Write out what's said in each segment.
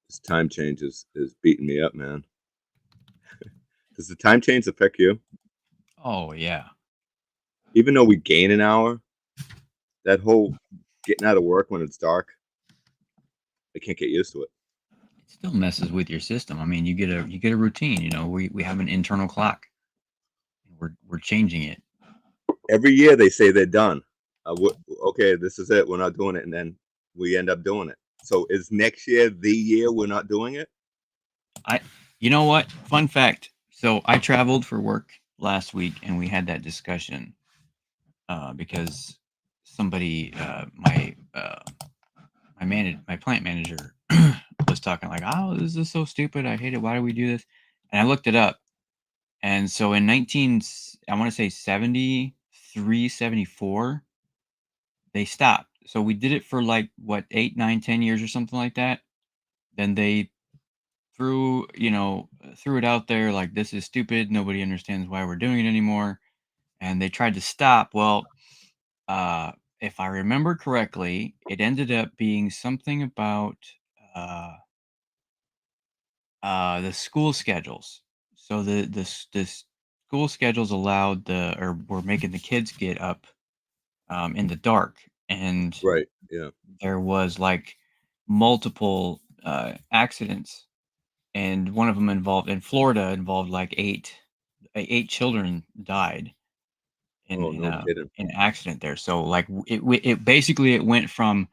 This time change is beating me up, man. Does the time change affect you? Oh yeah. Even though we gain an hour, that whole getting out of work when it's dark, I can't get used to it. It still messes with your system. I mean, you get a routine. We have an internal clock. We're changing it. Every year they say they're done. Okay, this is it. We're not doing it, and then we end up doing it. So is next year the year we're not doing it? You know what? Fun fact. So I traveled for work last week, and we had that discussion because somebody, my plant manager, was talking like, "Oh, this is so stupid. I hate it. Why do we do this?" And I looked it up, and so in I want to say 73, 74, they stopped. So we did it for like what 8, 9, 10 years or something like that. Then they threw it out there like this is stupid. Nobody understands why we're doing it anymore, and they tried to stop. Well, if I remember correctly, it ended up being something about uh, the school schedules. So the school schedules allowed or were making the kids get up in the dark, and Right. Yeah. there was like multiple accidents, and one of them in Florida involved like eight children died Oh, no kidding. in an accident there. So like it basically it went from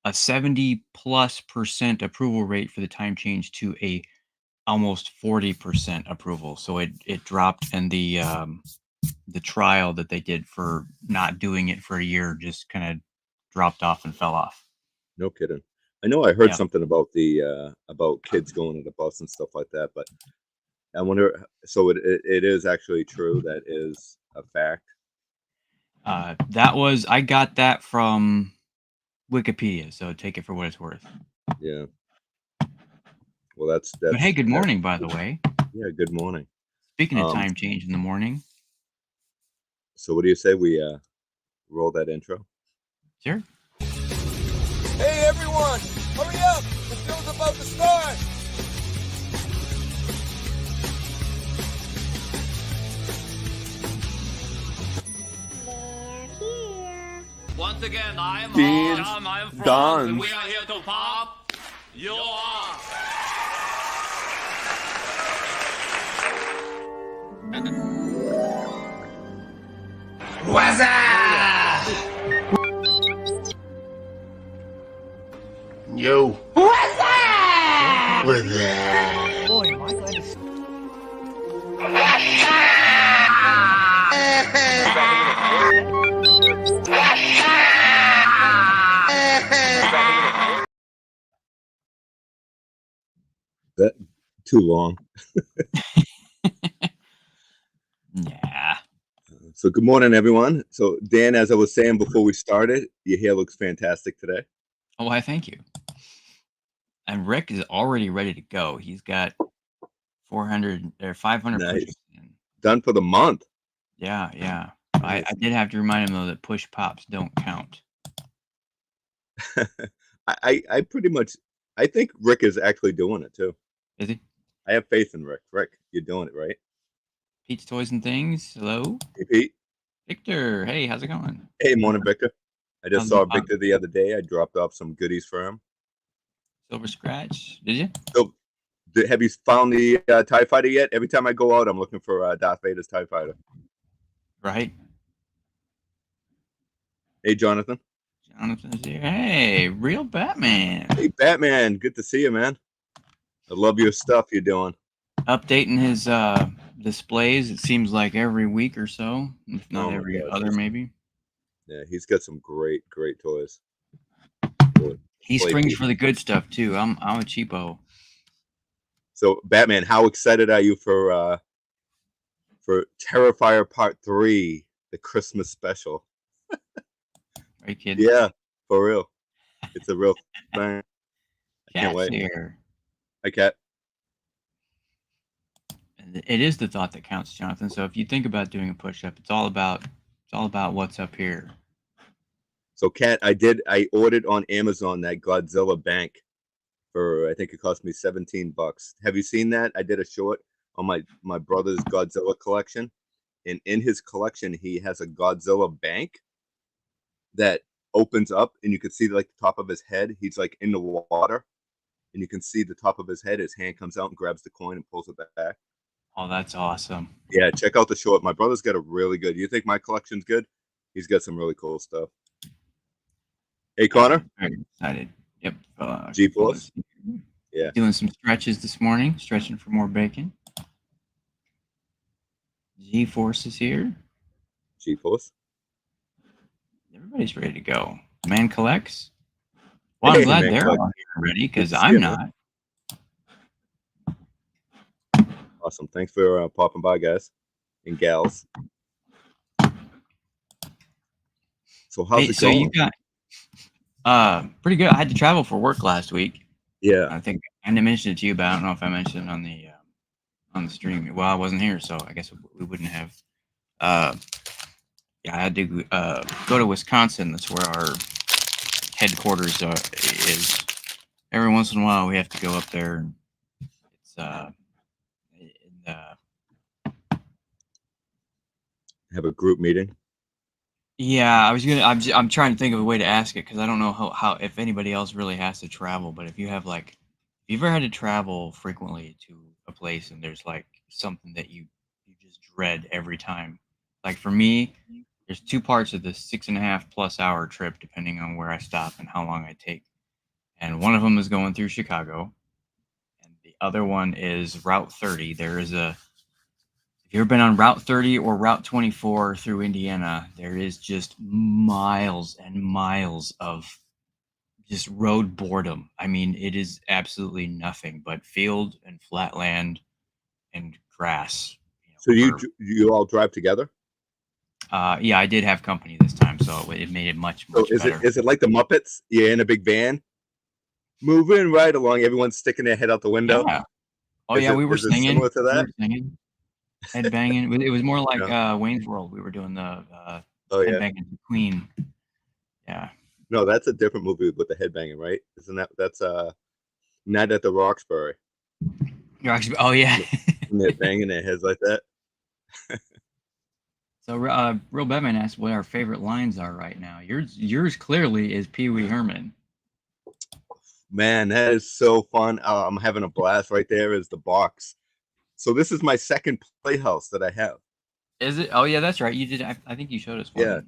a 70+% approval rate for the time change to a almost 40% approval. So it dropped, and the trial that they did for not doing it for a year just kind of dropped off and fell off. No kidding. I know I heard Yeah. something about the about kids going to the bus and stuff like that, but I wonder. So it is actually true. That is a fact. I got that from Wikipedia, so take it for what it's worth. Yeah. Well, But hey, that's good morning, by the way. yeah. Good morning. Speaking of Um. time change in the morning, So what do you say we roll that intro? sure. Hey everyone, hurry up! The show's about to start! They're here. Once again, I am Dean's Tom, I am Franz, Dons. and we are here to pop your What's up? Yo. What's up? What's that? Boy, am I glad to see That too long. Yeah. So good morning, everyone. So Dan, as I was saying before we started, your hair looks fantastic today. Oh, why, thank you. And Rick is already ready to go. He's got 400 or 500 Nice. pushes in. Done for the month. Yeah. Nice. I did have to remind him though that push pops don't count. I pretty much I think Rick is actually doing it too. Is he? I have faith in Rick. Rick, you're doing it right. Pete's Toys and Things. Hello, Hey Pete. Victor. Hey, how's it going? Hey, morning, Victor. I just How's saw it- Victor the other day. I dropped off some goodies for him. Silver Scratch. Did you? So, have you found the TIE Fighter yet? Every time I go out, I'm looking for Darth Vader's TIE Fighter. Right. Hey, Jonathan. Jonathan's here. Hey, real Batman. Hey, Batman. Good to see you, man. I love your stuff you're doing. Updating his displays. It seems like every week or so, if not Oh my every gosh, other, maybe. Yeah, he's got some great toys. He Play springs Pete. for the good stuff too. I'm a cheapo. So, Batman, how excited are you for Terrifier Part 3, the Christmas special? Right, kid? Yeah, for real. It's a real thing. I can't Cat's wait. here. Hi, Cat. It is the thought that counts, Jonathan. So if you think about doing a push-up, it's all about what's up here. So, Cat, I ordered on Amazon that Godzilla bank. for I think it cost me $17. Have you seen that? I did a short on my brother's Godzilla collection, and in his collection he has a Godzilla bank that opens up, and you can see like the top of his head. He's like in the water, and you can see the top of his head. His hand comes out and grabs the coin and pulls it back. Oh, that's awesome. Yeah, check out the short. My brother's got a really good. You think my collection's good? He's got some really cool stuff. Hey, Connor. Very excited. Yep. G-Force. Yeah. Doing some stretches this morning, stretching for more bacon. G-Force is here. G-Force. Everybody's ready to go. Man collects. Well, I'm glad they're all here already because I'm not. Awesome. Thanks for popping by, guys and gals. So how's it going? You got pretty good. I had to travel for work last week. Yeah. I think I mentioned it to you, but I don't know if I mentioned it on the stream. Well, I wasn't here, so I guess we wouldn't have. Yeah, I had to go to Wisconsin. That's where our headquarters is. Every once in a while, we have to go up there. It's have a group meeting. Yeah, I'm trying to think of a way to ask it because I don't know how if anybody else really has to travel. But if you have if you've ever had to travel frequently to a place and there's like something that you just dread every time. Like for me, there's two parts of the 6.5+ hour trip, depending on where I stop and how long I take. And one of them is going through Chicago, and the other one is Route 30. If you've ever been on Route 30 or Route 24 through Indiana, there is just miles and miles of just road boredom. I mean, it is absolutely nothing but field and flat land and grass. So you all drive together? Yeah, I did have company this time, so it made it much better. Is it like the Muppets? You're in a big van, moving right along, everyone's sticking their head out the window? Yeah. Oh, yeah, we were singing. Similar to that? We were singing. Headbanging. It was more like Wayne's World. We were doing the headbanging to Queen. Yeah. No, that's a different movie with the headbanging, right? Isn't that's Night at the Roxbury? Oh yeah. And they're banging their heads like that. So Real Batman asked what our favorite lines are right now. Yours clearly is Pee Wee Herman. Man, that is so fun. I'm having a blast. Right there is the box. So this is my second Playhouse that I have. Is it? Oh yeah, that's right. You did. I think you showed us one. Yeah.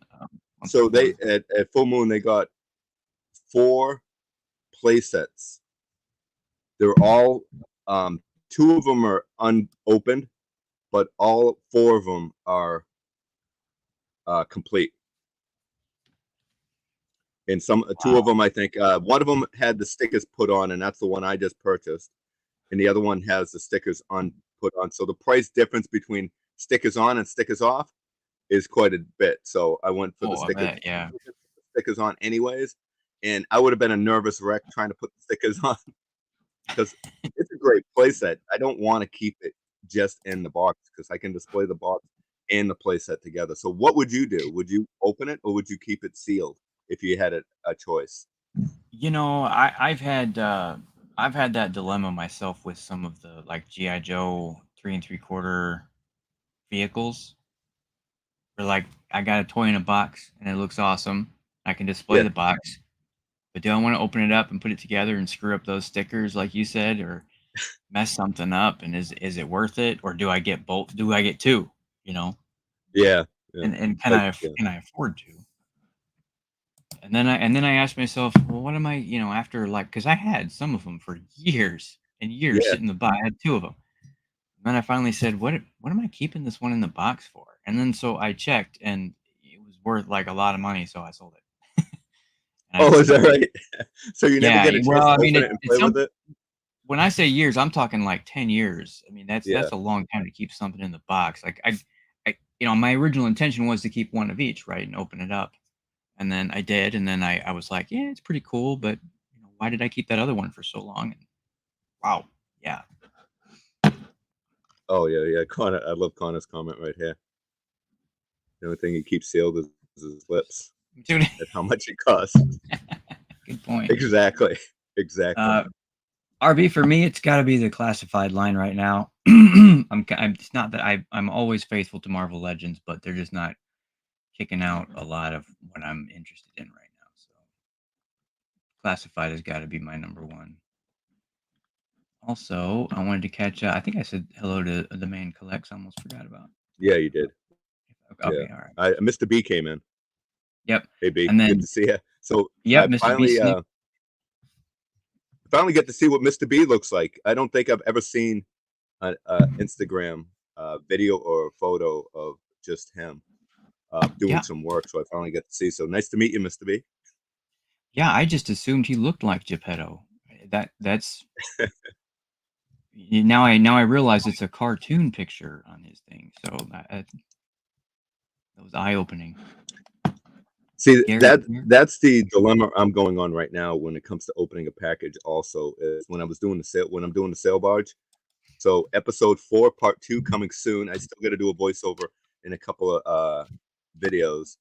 So they at Full Moon they got 4 play sets. They're all 2 of them are unopened, but all 4 of them are complete. And 2 of them, I think, one of them had the stickers put on, and that's the one I just purchased. And the other one has the stickers put on. So the price difference between stickers on and stickers off is quite a bit. So I went for the stickers. I bet, yeah. Stickers on anyways, and I would have been a nervous wreck trying to put the stickers on because it's a great playset. I don't want to keep it just in the box because I can display the box and the playset together. So what would you do? Would you open it or would you keep it sealed if you had a choice? You know, I've had that dilemma myself with some of the like G.I. Joe 3 3/4 vehicles. Where like I got a toy in a box and it looks awesome. I can display the box, but do I want to open it up and put it together and screw up those stickers like you said, or mess something up? And is it worth it, or do I get both? Do I get 2? You know? Yeah. And can I afford to? And then I asked myself, well, what am I, after because I had some of them for years and years sitting in the box. I had 2 of them. And then I finally said, what am I keeping this one in the box for? And then so I checked, and it was worth like a lot of money, so I sold it. Is that right? So you never get a chance to open it and play with it? When I say years, I'm talking like 10 years. I mean, that's a long time to keep something in the box. Like I my original intention was to keep 1 of each, right, and open it up. And then I did, and then I was like, yeah, it's pretty cool, but why did I keep that other one for so long? And wow, yeah. Oh yeah. Connor, I love Connor's comment right here. The only thing he keeps sealed is his lips. Dude. At how much it costs. Good point. Exactly. RB for me, it's got to be the classified line right now. I'm. It's not that I'm always faithful to Marvel Legends, but they're just not kicking out a lot of what I'm interested in right now. So classified has got to be my number one. Also, I wanted to catch. I think I said hello to the man collects. I almost forgot about. Yeah, you did. Okay, Yeah. all right. Mr. B came in. Yep. Hey B, And then good to see you. So yep, I Mr. B. finally get to see what Mr. B looks like. I don't think I've ever seen an Instagram video or photo of just him doing Yeah. some work. So I finally get to see. So nice to meet you, Mr. B. Yeah, I just assumed he looked like Geppetto. That's now I realize it's a cartoon picture on his thing. So that was eye opening. See, Gary, that's the dilemma I'm going on right now when it comes to opening a package. Also, is when I'm doing the sale barge. So episode 4, part 2 coming soon. I still got to do a voiceover in a couple of videos.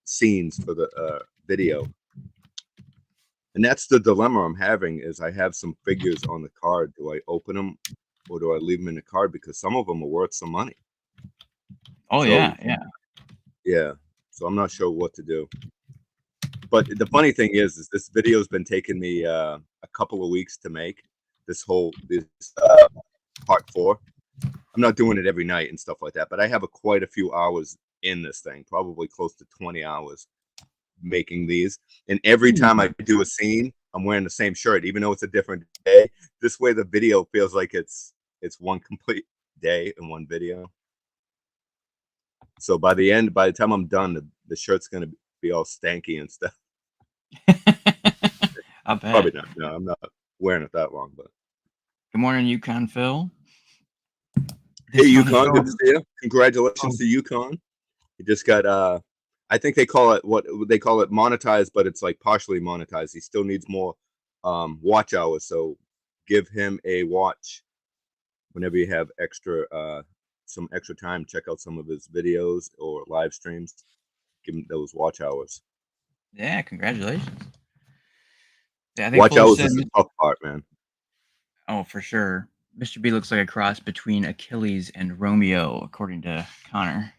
Scenes for the video. And that's the dilemma I'm having is I have some figures on the card. Do I open them or do I leave them in the card? Because some of them are worth some money. Oh So, yeah. Yeah. So I'm not sure what to do. But the funny thing is this video has been taking me a couple of weeks to make. This part 4. I'm not doing it every night and stuff like that, but I have quite a few hours in this thing, probably close to 20 hours making these. And every time I do a scene, I'm wearing the same shirt, even though it's a different day. This way the video feels like it's one complete day in one video. So by the time I'm done, the shirt's gonna be all stanky and stuff. I bet. Probably not. No, I'm not wearing it that long, but good morning, Yukon Phil. Hey Yukon, good to see you. Congratulations to Yukon. He just got I think they call it monetized, but it's like partially monetized. He still needs more watch hours, so give him a watch whenever you have some extra time. Check out some of his videos or live streams. Give him those watch hours. Yeah, congratulations. Yeah, Watch hours is the tough part, man. Oh, for sure. Mr. B looks like a cross between Achilles and Romeo, according to Connor.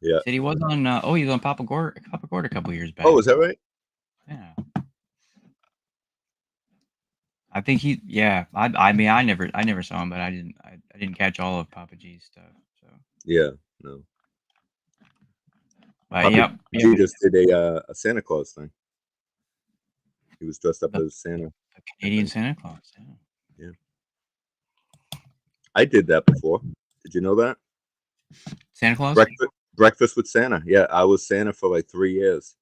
Yeah. Said he was on. He was on Papa Gord a couple years back. Oh, is that right? Yeah. I think he. Yeah. I mean, I never saw him, but I didn't catch all of Papa G's stuff. So. Yeah. No. But Papa G just did a Santa Claus thing. He was dressed up as Santa. A Canadian Santa Claus. Yeah. I did that before. Did you know that? Santa Claus? Breakfast with Santa. Yeah, I was Santa for like 3 years.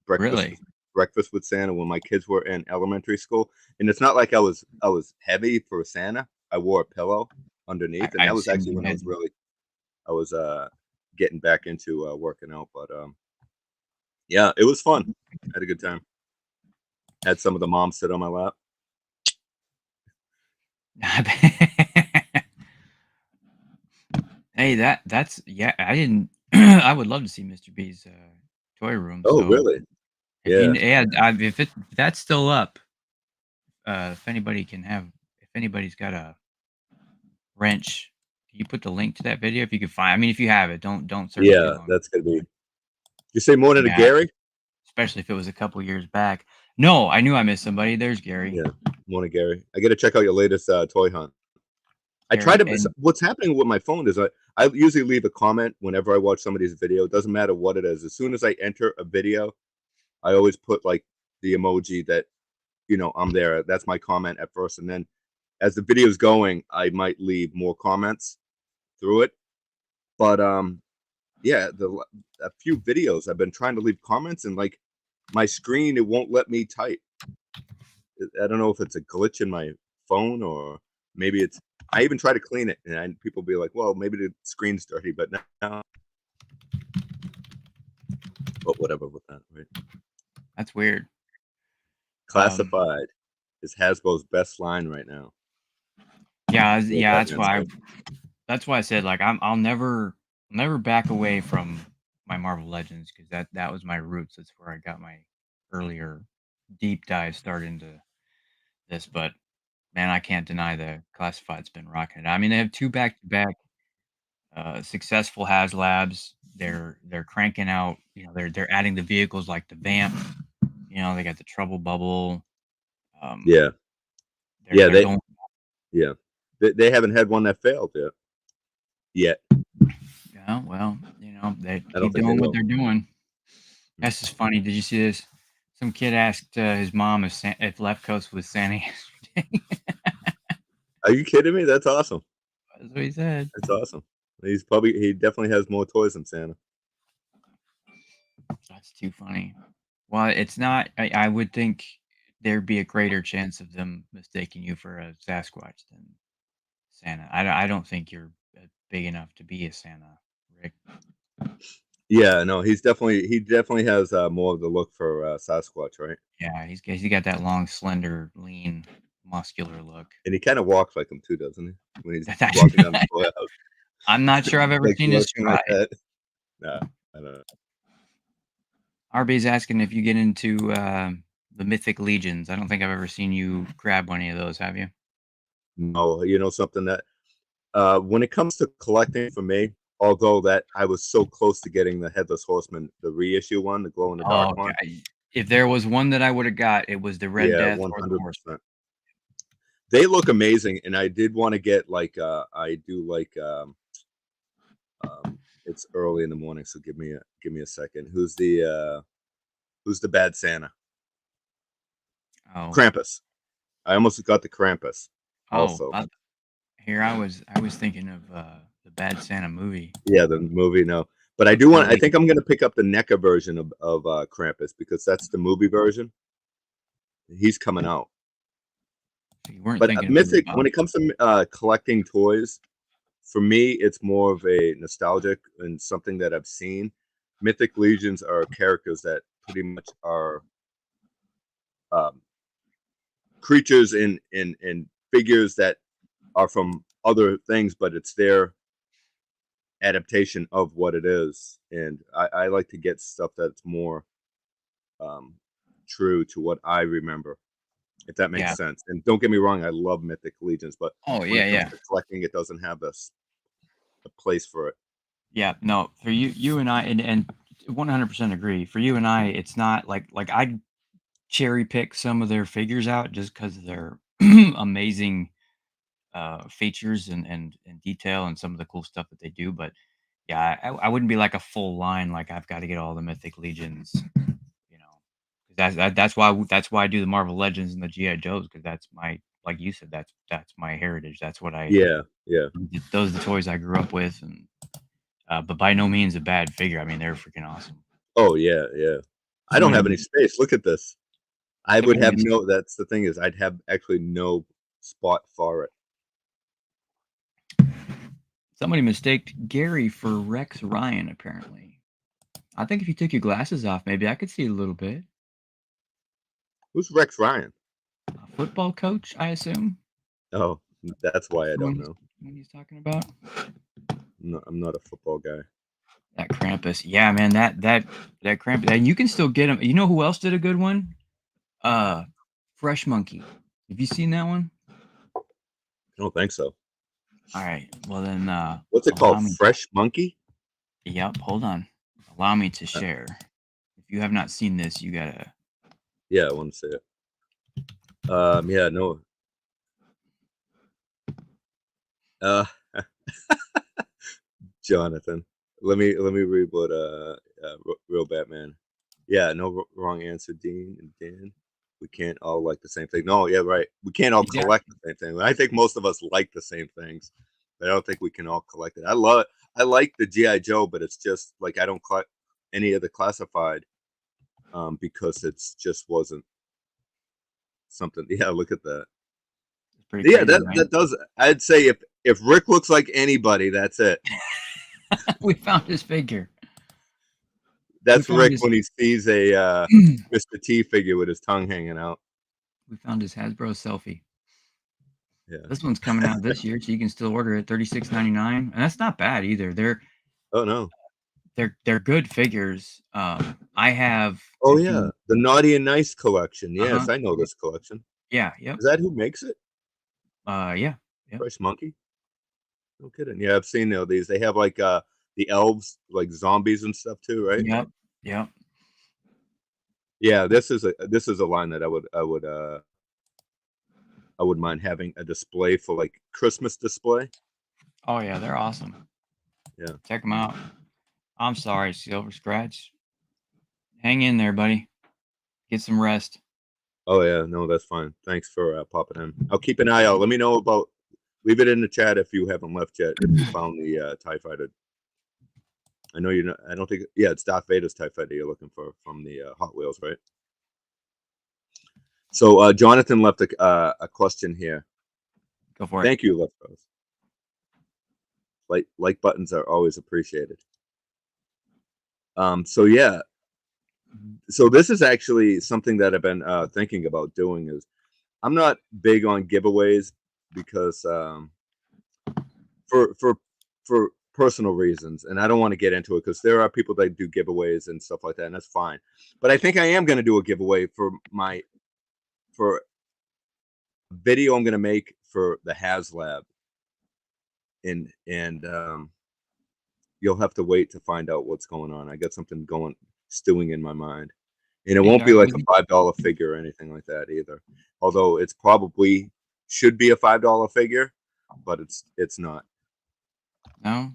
Really? Breakfast with Santa when my kids were in elementary school. And it's not like I was heavy for Santa. I wore a pillow underneath. And that was actually when I was getting back into working out. But yeah, it was fun. I had a good time. Had some of the moms sit on my lap. Hey, that's yeah. I didn't. I would love to see Mr. B's toy room. Oh, so really? If that's still up, if anybody's got a wrench, can you put the link to that video if you can find? I mean, if you have it, don't search too long. That's gonna be. You say more than a Gary? Especially if it was a couple years back. No, I knew I missed somebody. There's Gary. Yeah, more than Gary. I got to check out your latest toy hunt. I try to. What's happening with my phone is I usually leave a comment whenever I watch somebody's video. It doesn't matter what it is. As soon as I enter a video, I always put like the emoji that I'm there. That's my comment at first, and then as the video's going, I might leave more comments through it. But yeah, a few videos I've been trying to leave comments, and like my screen, it won't let me type. I don't know if it's a glitch in my phone or maybe it's. I even try to clean it, and people be like, "Well, maybe the screen's dirty," but no. But whatever with that, right? That's weird. Classified is Hasbro's best line right now. Yeah, that's why I said like I'll never back away from my Marvel Legends because that was my roots. That's where I got my earlier deep dive start into this, but man, I can't deny the classified's been rocking it. I mean, they have 2 back-to-back, successful HasLabs. They're cranking out, they're adding the vehicles like the Vamp, they got the Trouble Bubble. Yeah. They're Yeah, they're going yeah. They haven't had one that failed yet. Yeah, well, they I don't keep think they doing what will. they're doing. That's just funny. Did you see this? Some kid asked his mom if Left Coast was Santa yesterday. Are you kidding me? That's awesome. That's what he said. That's awesome. He definitely has more toys than Santa. That's too funny. Well, it's not. I would think there'd be a greater chance of them mistaking you for a Sasquatch than Santa. I don't think you're big enough to be a Santa, Rick. Yeah, no, he definitely has more of the look for Sasquatch, right? Yeah, he's got that long, slender, lean, muscular look. And he kind of walks like him too, doesn't he? When he's That's walking down the courthouse, I'm not sure I've ever like seen his looking stride. like that. No, I don't know. RB's asking if you get into the Mythic Legions. I don't think I've ever seen you grab one of those, have you? No, something that when it comes to collecting for me, although that I was so close to getting the Headless Horseman, the reissue one, the glow in the dark one. If there was one that I would have got, it was the Red Death or the Horseman. They look amazing, and I did want to get like I do like it's early in the morning, so give me a second. Who's the bad Santa? Oh, Krampus. I almost got the Krampus. Also, here I was thinking of the Bad Santa movie. Yeah, the movie. No, but I do want. I think I'm going to pick up the NECA version of Krampus because that's the movie version. He's coming out. You weren't But thinking Mythic, when it comes to collecting toys, for me, it's more of a nostalgic and something that I've seen. Mythic Legions are characters that pretty much are creatures and figures that are from other things, but it's their adaptation of what it is. And I like to get stuff that's more true to what I remember, if that makes sense. And don't get me wrong, I love Mythic Legions, but when it comes to collecting, it doesn't have a place for it. Yeah, no, for you and I, and 100% agree. For you and I, it's not like I'd cherry pick some of their figures out just because of their amazing features and detail and some of the cool stuff that they do. But yeah, I wouldn't be like a full line like I've got to get all the Mythic Legions. That's why I do the Marvel Legends and the GI Joes, because that's my, like you said, that's my heritage. That's what I those are the toys I grew up with, and but by no means a bad figure. I mean, they're freaking awesome. Oh yeah. I don't have any space. Look at this. I would have no. That's the thing, is I'd have actually no spot for it. Somebody mistaked Gary for Rex Ryan, apparently. I think if you took your glasses off, maybe I could see a little bit. Who's Rex Ryan? A football coach, I assume. Oh, that's why I don't know. What he's talking about? No, I'm not a football guy. That Krampus, yeah, man, that Krampus, and you can still get him. You know who else did a good one? Fresh Monkey. Have you seen that one? I don't think so. All right, well then, what's it called? Fresh Monkey? Yep. Hold on. Allow me to share. If you have not seen this, you gotta. Yeah, I want to see it. Yeah, no. Jonathan, let me read what Real Batman. Yeah, no wrong answer, Dean and Dan. We can't all like the same thing. No, yeah, right. We can't all collect the same thing. I think most of us like the same things, but I don't think we can all collect it. I like the GI Joe, but it's just like I don't collect any of the classified because it's just wasn't something. Yeah, look at that. Yeah, crazy, that does. I'd say if Rick looks like anybody, that's it. We found his figure. That's Rick when he sees a Mr. T figure with his tongue hanging out. We found his Hasbro selfie. Yeah, this one's coming out this year, so you can still order it, $36.99, and that's not bad either. They're oh no, they're good figures. I have. Oh if yeah, you- the Naughty and Nice collection. Yes, Uh-huh. I know this collection. Yeah. Yep. Is that who makes it? Yeah. Yep. Fresh Monkey? No kidding. Yeah, I've seen these. They have like the elves, like zombies and stuff too, right? Yep. Yep. Yeah, this is a line that I wouldn't mind having a display for, like Christmas display. Oh yeah, they're awesome. Yeah. Check them out. I'm sorry, Silver Scratch. Hang in there, buddy. Get some rest. Oh yeah, no, that's fine. Thanks for popping in. I'll keep an eye out. Let me know about. Leave it in the chat if you haven't left yet. If you found the TIE Fighter. I know you know. I don't think. Yeah, it's Darth Vader's TIE Fighter you're looking for from the Hot Wheels, right? So Jonathan left a question here. Go for it. Thank you, Left Bros. Like buttons are always appreciated. So yeah. So this is actually something that I've been thinking about doing. Is I'm not big on giveaways because for personal reasons, and I don't want to get into it because there are people that do giveaways and stuff like that, and that's fine. But I think I am going to do a giveaway for a video I'm going to make for the HasLab, and you'll have to wait to find out what's going on. I got something stewing in my mind, and it won't be like a $5 figure or anything like that either. Although it's probably should be a $5 figure, but it's not. No,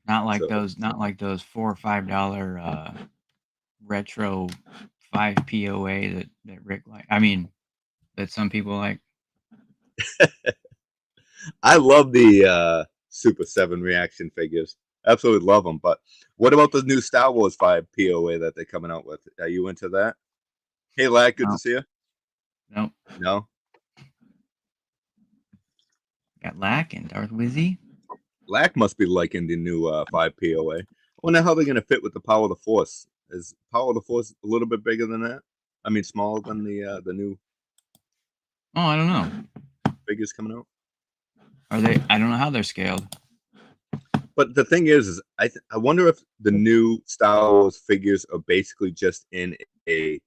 not like those. Not like those $4 or $5 retro 5 POA that Rick like. I mean, that some people like. I love the Super 7 reaction figures. Absolutely love them. But what about the new Star Wars 5 POA that they're coming out with? Are you into that? Hey, Lad, good to see you. Nope. No. Got Lack and Darth Wizzy. Lack must be liking the new 5 POA. I wonder how they're going to fit with the Power of the Force. Is Power of the Force a little bit bigger than that? I mean, smaller than the new. Oh, I don't know. Figures coming out. Are they? I don't know how they're scaled. But the thing is I wonder if the new Star Wars figures are basically just in a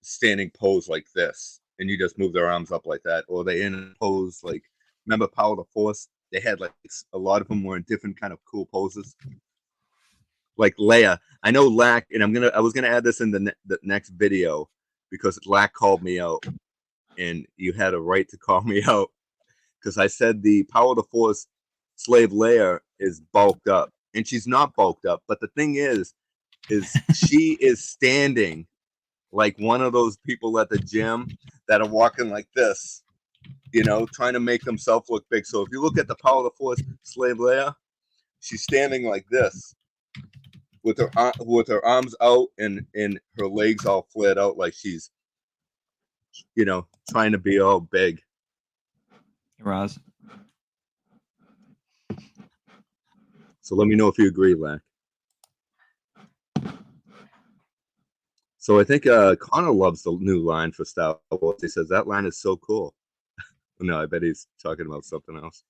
standing pose like this, and you just move their arms up like that, or they in a pose like, remember Power of the Force? They had like a lot of them were in different kind of cool poses. Like Leia, I know Lack, and I was gonna add this in the next video because Lack called me out, and you had a right to call me out because I said the Power of the Force slave Leia is bulked up, and she's not bulked up. But the thing is she is standing like one of those people at the gym that are walking like this, you know, trying to make themselves look big. So if you look at the Power of the Force slave Leia, she's standing like this with her arms out and her legs all flared out like she's, you know, trying to be all big. Roz. So let me know if you agree, Lack. So I think Connor loves the new line for Star Wars. He says that line is so cool. No, I bet he's talking about something else.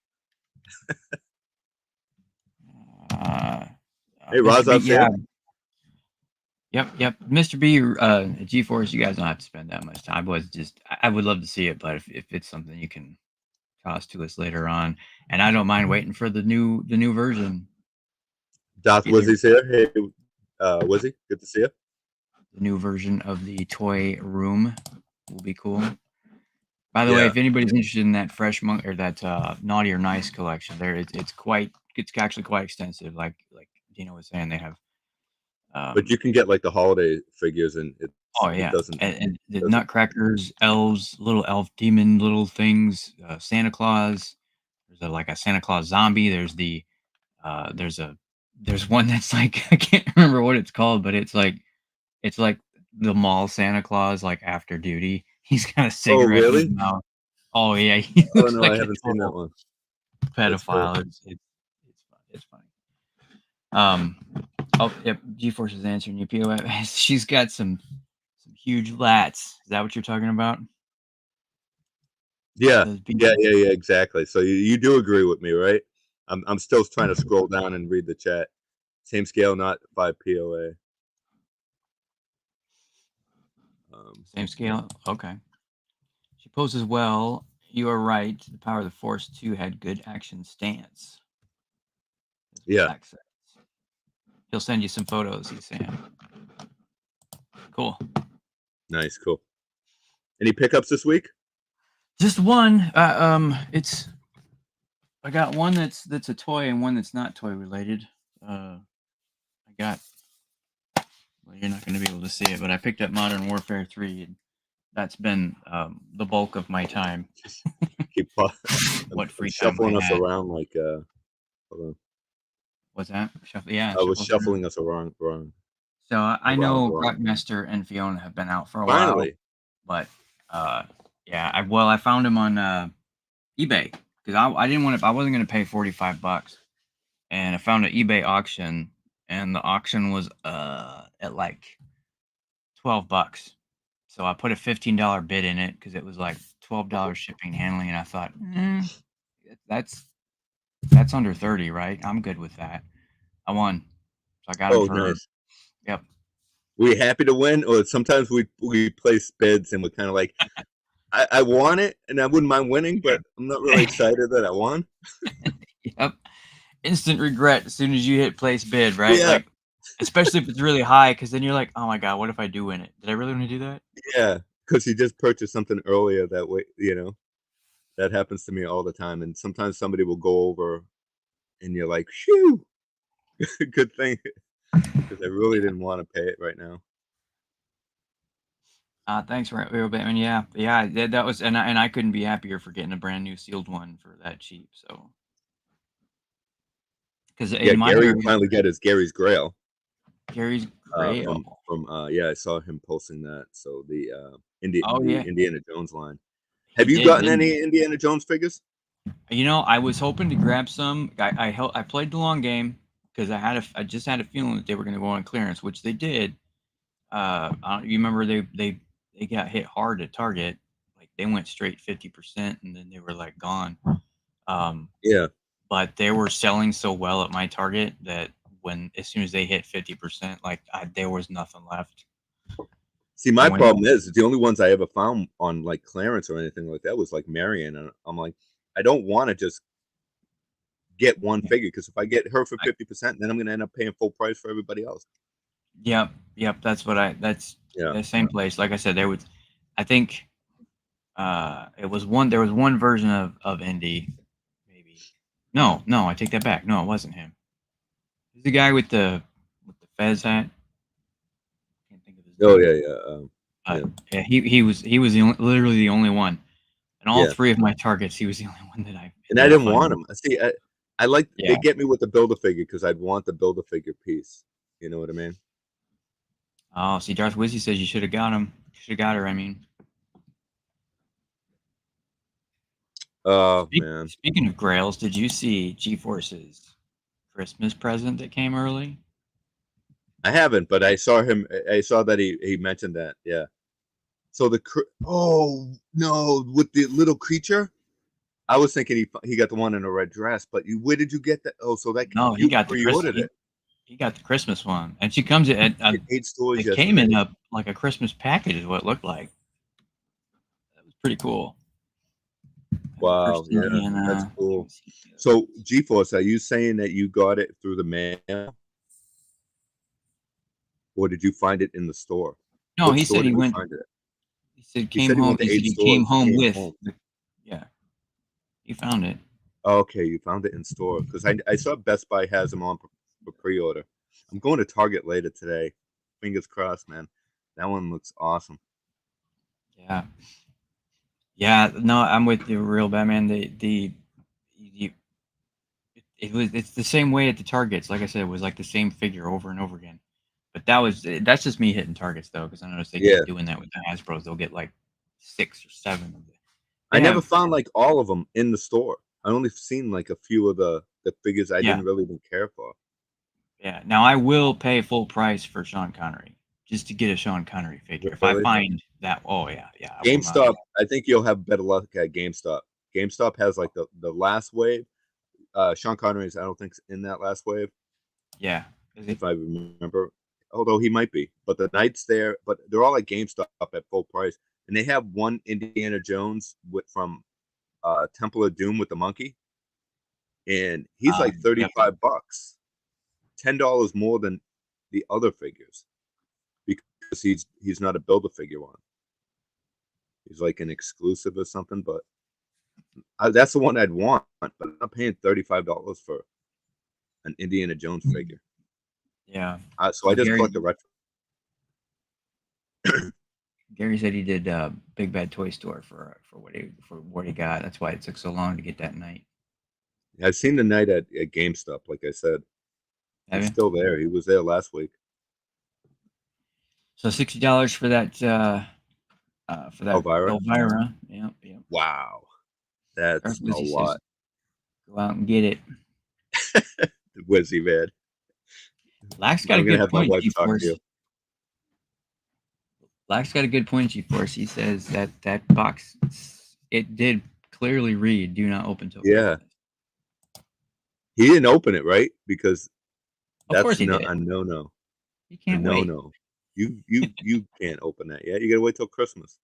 Hey, Roz, yeah. Yep. Mr. B, GeForce, you guys don't have to spend that much time. I would love to see it, but if it's something you can toss to us later on, and I don't mind waiting for the new version. Darth Wizzy's here. Hey, Wizzy, good to see you. The new version of the toy room will be cool. By the way, if anybody's interested in that Fresh Monk or that Naughty or Nice collection, it's actually quite extensive. Like DeanO was saying, they have. But you can get like the holiday figures, and it doesn't. And the Nutcrackers, elves, little elf demon, little things, Santa Claus. There's like a Santa Claus zombie. There's there's one that's like I can't remember what it's called, but it's like the mall Santa Claus, like after duty. He's got a cigarette in his mouth. Oh yeah, he looks no, like I haven't seen that one. Pedophile. It's funny. Oh yep, GeForce is answering you. POF. She's got some huge lats. Is that what you're talking about? Yeah, exactly. So you do agree with me, right? I'm still trying to scroll down and read the chat. Same scale, not 5 POA. Same scale. Okay. She poses well. You are right. The Power of the Force 2 had good action stance. That's what Yeah. Zach says. He'll send you some photos, he's saying. Cool. Nice, cool. Any pickups this week? Just one. It's I got one that's a toy and one that's not toy related. I got. Well, you're not going to be able to see it, but I picked up Modern Warfare 3, and that's been the bulk of my time. Keep What free time shuffling I us had. around like hold on. What's that? Yeah, I was shuffle through. shuffling us around. So I know around. Rockmaster and Fiona have been out for a while, Finally. but yeah, I found him on eBay because I didn't want to. I wasn't going to pay $45, and I found an eBay auction, and the auction was at like $12. So I put a $15 bid in it because it was like $12 shipping and handling, and I thought that's under 30, right? I'm good with that. I won, so I got him for. Nice. Yep. We happy to win, or sometimes we place bids and we're kind of like, I want it and I wouldn't mind winning, but I'm not really excited that I won. Yep. Instant regret as soon as you hit place bid, right? Yeah. Like, especially if it's really high, because then you're like, oh my god, what if I do win it? Did I really want to do that? Yeah, because you just purchased something earlier that way, that happens to me all the time. And sometimes somebody will go over and you're like, shoo, good thing, because I really didn't want to pay it right now. Thanks, Real Batman. Yeah, that was, and I couldn't be happier for getting a brand new sealed one for that cheap. So, because Yeah, Gary finally got his Gary's Grail. Gary's Grail. From I saw him posting that. So the yeah. Indiana Jones line. Have you gotten any Indiana Jones figures? I was hoping to grab some. I played the long game because I just had a feeling that they were going to go on clearance, which they did. You remember they got hit hard at Target. Like they went straight 50%, and then they were like gone. Yeah. But they were selling so well at my Target that as soon as they hit 50%, like there was nothing left. See, my problem is the only ones I ever found on like clearance or anything like that was like Marion, and I'm like, I don't want to just get one figure, because if I get her for 50%, then I'm going to end up paying full price for everybody else. Yep. That's the same place. Like I said, I think there was one version of Indy. Maybe. No, I take that back. No, it wasn't him. He's the guy with the fez hat. Can't think of his name. Yeah. He was literally the only one. And all three of my targets, he was the only one that I. And I didn't want him. See, I like they get me with the Build-A-Figure because I'd want the Build-A-Figure piece. You know what I mean? Oh, see, Darth Wizzy says you should have got him. Should have got her. I mean. Oh man! Speaking of Grails, did you see G-Force's Christmas present that came early? I haven't, but I saw him. I saw that he mentioned that. Yeah. So oh no, with the little creature, I was thinking he got the one in a red dress. But where did you get that? Oh, so that no, he got pre-ordered it. He got the Christmas one, and she comes at 8 stores. It came in like a Christmas package, is what it looked like. That was pretty cool. Wow, yeah, that's cool. So, G-Force, are you saying that you got it through the mail, or did you find it in the store? No, he said he went. He said came home. He came home with. Yeah, he found it. Okay, you found it in store, because I saw Best Buy has them on for pre-order. I'm going to Target later today. Fingers crossed, man. That one looks awesome. Yeah. Yeah, no, I'm with you, Real Batman. It's the same way at the Targets. Like I said, it was like the same figure over and over again. But that's just me hitting targets though, because I noticed they keep doing that with the Hasbros. They'll get like 6 or 7 of it. I never found like all of them in the store. I only seen like a few of the figures I didn't really even care for. Yeah. Now I will pay full price for Sean Connery just to get a Sean Connery figure. Really? If I find that, GameStop. I think you'll have better luck at GameStop. GameStop has like the last wave. Sean Connery's, I don't think, in that last wave. Yeah. If I remember. although he might be. But the Knight's there, but they're all at GameStop at full price, and they have one Indiana Jones from Temple of Doom with the monkey, and he's like Yep. $35, $10 more than the other figures, because he's not a Build-A-Figure one. He's like an exclusive or something, but that's the one I'd want. But I'm not paying $35 for an Indiana Jones figure. Yeah. So I just collect the retro. Gary said he did Big Bad Toy Store for what he got. That's why it took so long to get that Knight. I've seen the Knight at GameStop, like I said. He's still there. He was there last week. So $60 for that Elvira. Yep. Wow, that's a lot. Go out and get it. Wizzy man. Lax got a good point. Lax got a good point, G-Force. He says that box, it did clearly read, "Do not open till." Yeah. He didn't open it, right? Because of course he did. A no-no. He can't wait. No. You can't open that yet. You gotta wait till Christmas.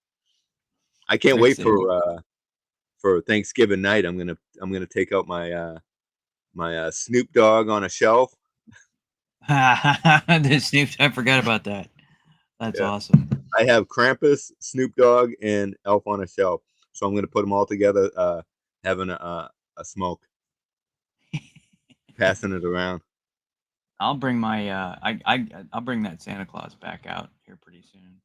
I can't wait for Thanksgiving night. I'm gonna take out my my Snoop Dogg on a shelf. The Snoop, I forgot about that. That's awesome. I have Krampus, Snoop Dogg, and Elf on a shelf. So I'm gonna put them all together, having a smoke, passing it around. I'll bring my I'll bring that Santa Claus back out here pretty soon.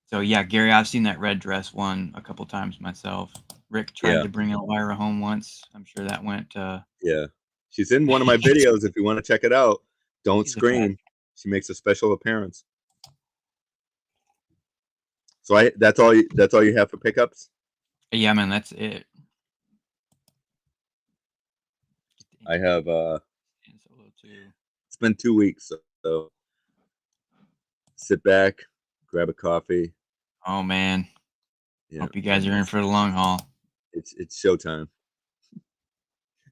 So yeah, Gary, I've seen that red dress one a couple times myself. Rick tried to bring Elvira home once. I'm sure that went. Yeah, she's in one of my videos. If you want to check it out, don't scream. She makes a special appearance. So that's all you have for pickups? Yeah, man, that's it. I have it's been 2 weeks, so sit back, grab a coffee. Oh man. Yeah. Hope you guys are in for the long haul. It's showtime.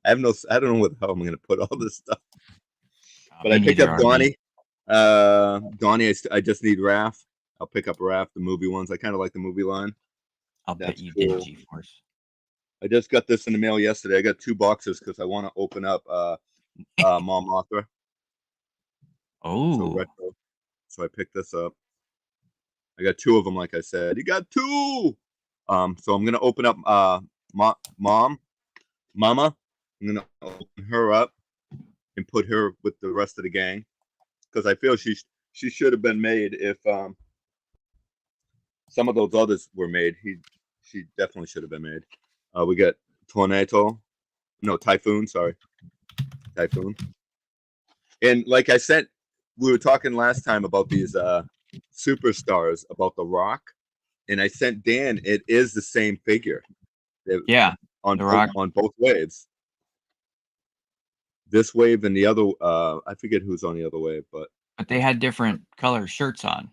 I don't know what the hell I'm gonna put all this stuff. But I picked up Donnie. Donnie, I just need Raph. I'll pick up Raph, the movie ones. I kind of like the movie line. I'll bet you did, G-Force. I just got this in the mail yesterday. I got 2 boxes because I want to open up Mom Mothra. Oh. So I picked this up. I got 2 of them, like I said. You got 2! So I'm gonna open up Mama. I'm gonna open her up and put her with the rest of the gang, because I feel she should have been made. If some of those others were made, she definitely should have been made. We got Typhoon. Sorry, Typhoon. And like I said, we were talking last time about these superstars, about The Rock, and I sent Dan. It is the same figure. Yeah, on both waves. This wave and the other, I forget who's on the other wave, but they had different color shirts on,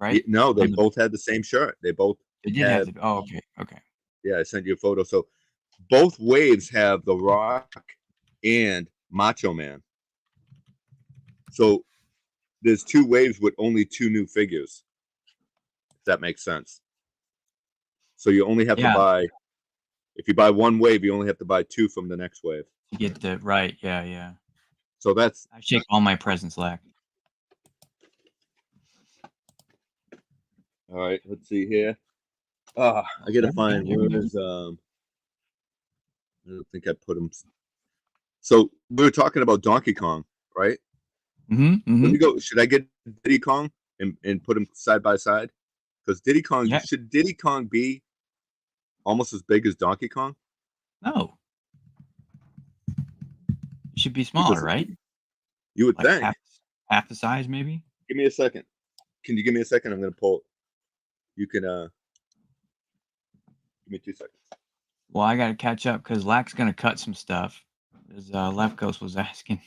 right? No, they both had the same shirt. They did have. Oh, okay. Yeah, I sent you a photo. So both waves have The Rock and Macho Man. So there's 2 waves with only 2 new figures. If that makes sense. So you only have to buy. If you buy 1 wave, you only have to buy 2 from the next wave. To get the right, yeah. So I shake all my presents, Lack. All right, let's see here. I gotta find where is I don't think I put them. So we were talking about Donkey Kong, right? Mm-hmm. Let me go. Should I get Diddy Kong and put them side by side? Because Diddy Kong, should Diddy Kong be almost as big as Donkey Kong? No. It should be smaller, right? You would think. Half the size, maybe? Give me a second. Can you give me a second? I'm going to pull. You can, give me 2 seconds. Well, I got to catch up because Lack's going to cut some stuff. As Left Coast was asking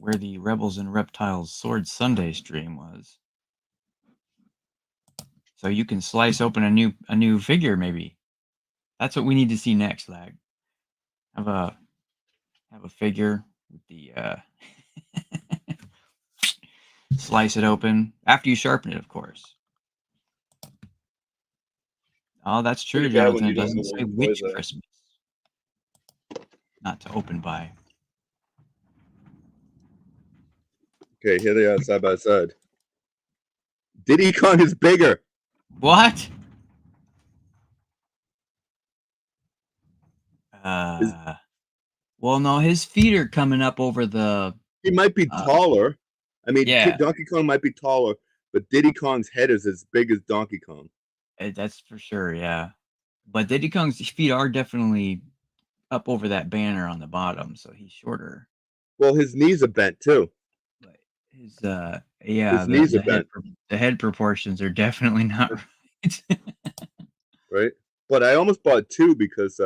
where the Rebels and Reptiles Sword Sunday stream was. So you can slice open a new figure, maybe. That's what we need to see next, Lag. Have a Have a figure with the slice it open after you sharpen it, of course. Oh, that's true, Pretty bad when Jonathan. you It don't doesn't know say what which toys are. Christmas. Not to open by. Okay, here they are side by side. Diddy Kong is bigger. What? Well, no, his feet are coming up over the. He might be taller. I mean, Yeah. Donkey Kong might be taller, but Diddy Kong's head is as big as Donkey Kong. That's for sure, yeah. But Diddy Kong's feet are definitely up over that banner on the bottom, so he's shorter. Well, his knees are bent too. But his His knees are bent. the head proportions are definitely not right. Right? But I almost bought two because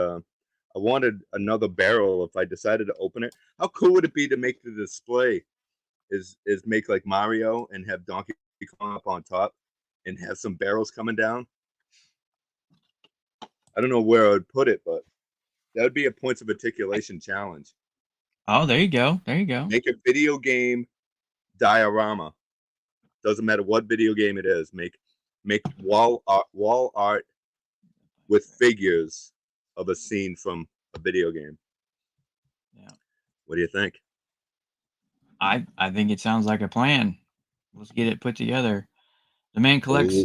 I wanted another barrel if I decided to open it. How cool would it be to make the display is make like Mario and have Donkey Kong up on top and have some barrels coming down? I don't know where I would put it, but that would be a points of articulation challenge. Oh, there you go. There you go. Make a video game diorama. Doesn't matter what video game it is. Make wall art with figures of a scene from a video game. Yeah. What do you think? I think it sounds like a plan. Let's get it put together. The man collects.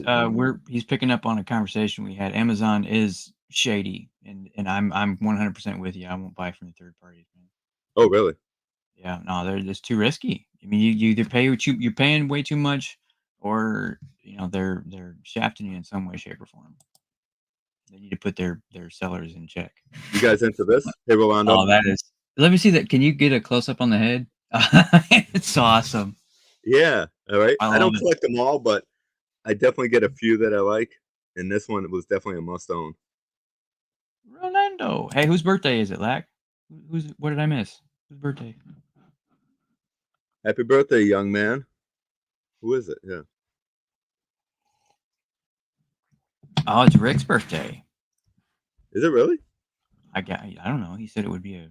He's picking up on a conversation we had. Amazon is shady, and I'm 100% with you. I won't buy from the third parties, man. Oh, really? Yeah, no, it's too risky. I mean, you either pay what you're paying way too much, or they're shafting you in some way, shape, or form. They need to put their sellers in check. You guys into this? Hey, Rolando. Oh, that is. Let me see that. Can you get a close up on the head? It's awesome. Yeah. All right. I don't love it. collect them all, but I definitely get a few that I like, and this one was definitely a must own. Rolando. Hey, whose birthday is it, Lack? What did I miss? Whose birthday? Happy birthday, young man. Who is it? Yeah. Oh, it's Rick's birthday. Is it really? I don't know. He said it would be a.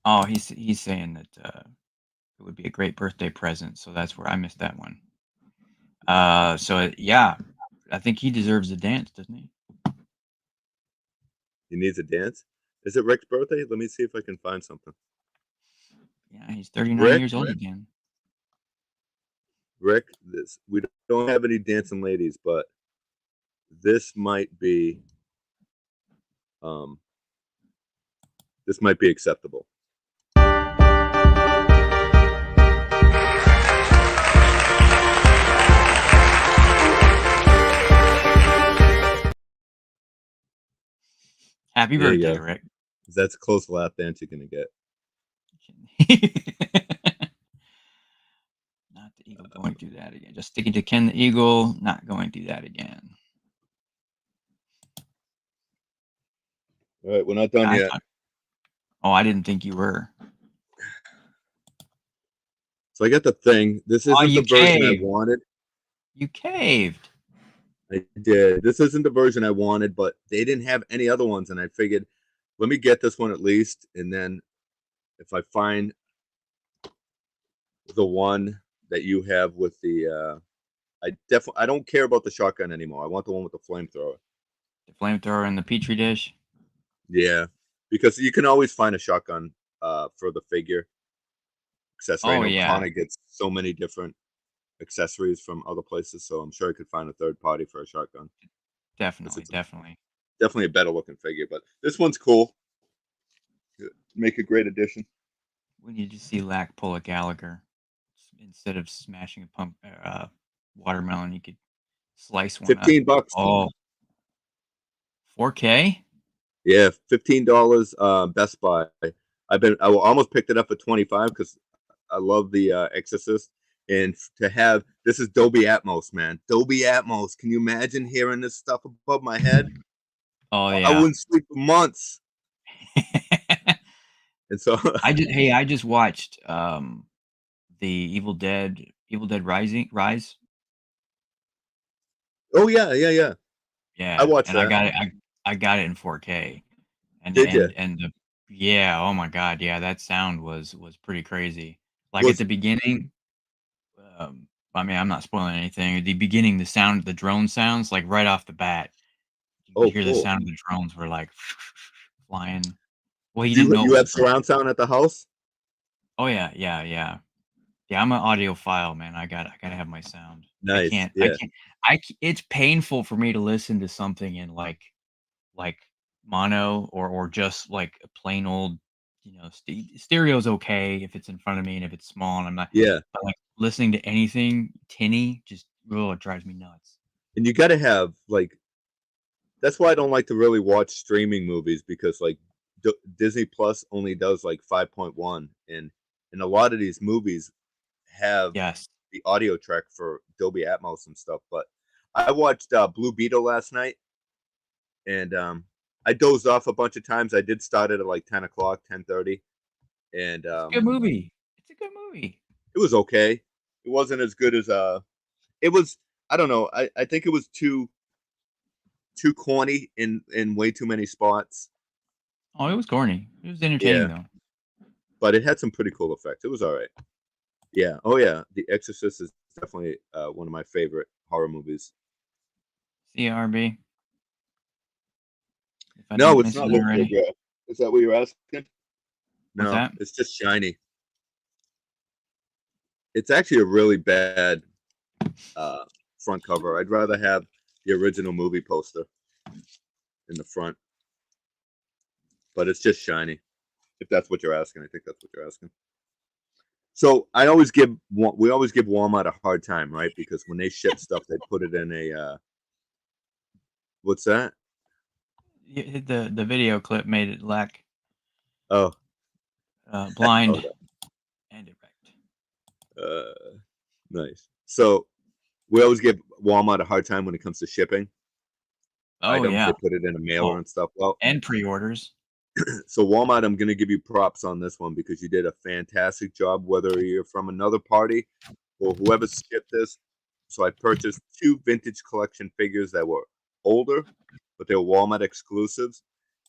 Oh, he's saying that it would be a great birthday present. So that's where I missed that one. So yeah, I think he deserves a dance, doesn't he? He needs a dance. Is it Rick's birthday? Let me see if I can find something. Yeah, he's 39 years old again. Rick, we don't have any dancing ladies, but this might be acceptable. Happy There you birthday, go. Rick. That's the close lap dance you're gonna get. Not the eagle going through that again. Just sticking to Ken the Eagle, not going through that again. All right, we're not done yet. I didn't think you were. So I got the thing. This isn't the version I wanted. You caved. I did. This isn't the version I wanted, but they didn't have any other ones, and I figured, let me get this one at least, and then if I find the one that you have with the, I don't care about the shotgun anymore. I want the one with the flamethrower. The flamethrower and the petri dish. Yeah, because you can always find a shotgun for the figure accessory. I know Connor gets so many different accessories from other places, so I'm sure I could find a third party for a shotgun. Definitely. Definitely a better looking figure, but this one's cool. Make a great addition. We need to see Lack pull a Gallagher. Instead of smashing a watermelon, you could slice one. $15. Oh, 4K. Yeah, $15. Best Buy. I almost picked it up at 25 because I love the Exorcist, and to have this is Dolby Atmos, man. Dolby Atmos. Can you imagine hearing this stuff above my head? Oh yeah. I wouldn't sleep for months. And so I just watched the Evil Dead Rise. Oh yeah. Yeah, I watched that. I got it in 4K. And Did you? And Yeah. Oh my God. Yeah, that sound was pretty crazy. Like at Was the beginning, I mean, I'm not spoiling anything. At the beginning, the sound, the drone sounds, like right off the bat, you could oh, hear the cool. sound of the drones were like flying. Well, he Do didn't you know it you was a have drone. surround sound at the house? Oh yeah, yeah, yeah. Yeah, I'm an audiophile, man. I gotta have my sound. I Nice. can't. I Yeah. can't. It's painful for me to listen to something in like mono or just like a plain old, stereo's okay if it's in front of me and if it's small and I'm not. Yeah. But like listening to anything tinny, just it drives me nuts. And you got to have like that's why I don't like to really watch streaming movies because like Disney Plus only does like 5.1 and a lot of these movies have Yes. the audio track for Dolby Atmos and stuff. But I watched Blue Beetle last night and I dozed off a bunch of times. I did start it at like 10 o'clock, 10:30, and It's a good movie. It's a good movie. it was okay. It wasn't as good as it was. I don't know. I think it was too corny in way too many spots. Oh, it was corny. It was entertaining Yeah, though. but it had some pretty cool effects. It was all right. Yeah. Oh yeah. The Exorcist is definitely one of my favorite horror movies. CRB. If I No, didn't it's not mention it look good, already. bro. Is that what you're asking? What's No, that? it's just shiny. It's actually a really bad uh, front cover. I'd rather have the original movie poster in the front, but it's just shiny. If that's what you're asking, I think that's what you're asking. So we always give Walmart a hard time, right? Because when they ship stuff, they put it in a what's that? The video clip made it lack Oh, blind hold and erect. nice. So we always give Walmart a hard time when it comes to shipping Oh items. yeah. They put it in a mailer Oh, and stuff. Well, and pre-orders. so Walmart, I'm going to give you props on this one because you did a fantastic job, whether you're from another party or whoever shipped this. So I purchased 2 vintage collection figures that were older, but they were Walmart exclusives,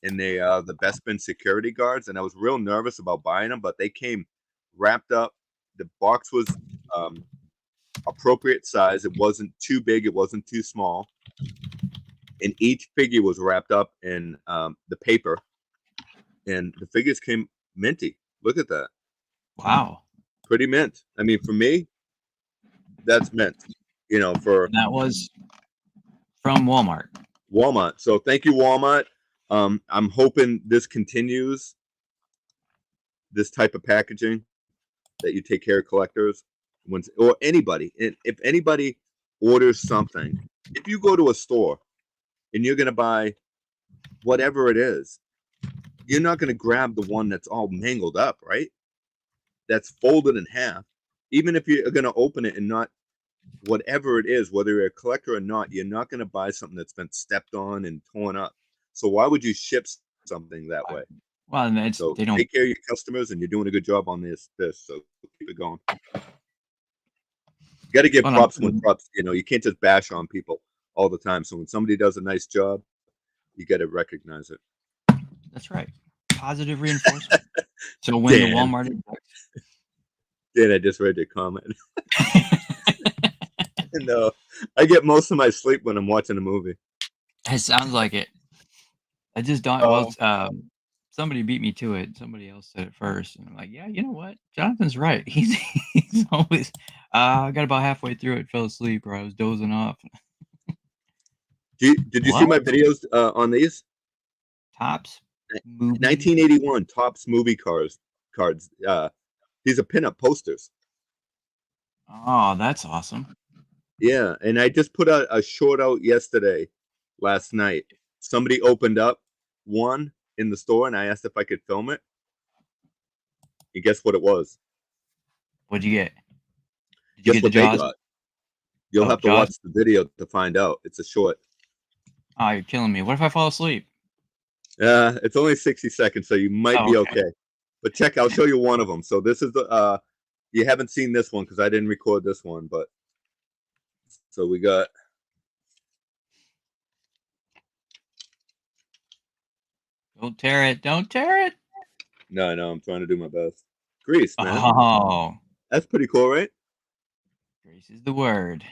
and they are the Best Bin security guards. And I was real nervous about buying them, but they came wrapped up. The box was appropriate size. It wasn't too big. It wasn't too small. And each figure was wrapped up in the paper and the figures came minty. Look at that. Wow. Pretty mint. I mean, for me, that's mint, for And that was from Walmart. Walmart. So thank you, Walmart. I'm hoping this continues, this type of packaging that you take care of collectors or anybody. And if anybody orders something, if you go to a store and you're going to buy whatever it is, you're not going to grab the one that's all mangled up, right? That's folded in half. Even if you're going to open it and not, whatever it is, whether you're a collector or not, you're not going to buy something that's been stepped on and torn up. So why would you ship something that way? Well, and So they don't. take care of your customers, and you're doing a good job on this. So keep it going. You got to give Well, props when props. You can't just bash on people all the time. So when somebody does a nice job, you got to recognize it. That's right. Positive reinforcement. So when the Dan. Walmart Dan, I just read your comment. No, I get most of my sleep when I'm watching a movie. It sounds like it. I just don't. Oh. Well, somebody beat me to it. Somebody else said it first, and I'm like, yeah, you know what? Jonathan's right. He's always. I got about halfway through it, fell asleep, or I was dozing off. Did you see my videos on these? Tops movie 1981 Tops movie cards. These are pinup posters. Oh, that's awesome. Yeah, and I just put a short out last night. Somebody opened up one in the store, and I asked if I could film it. And guess what it was? What'd you get? Did you Guess get what the they Jaws? got? You'll have to Jaws? watch the video to find out. It's a short. Oh, you're killing me. What if I fall asleep? It's only 60 seconds, so you might be okay. But I'll show you one of them. So this is the you haven't seen this one because I didn't record this one, but so we got. Don't tear it. Don't tear it. No, I'm trying to do my best. Grease, man. Oh, That's pretty cool, right? grace is the word.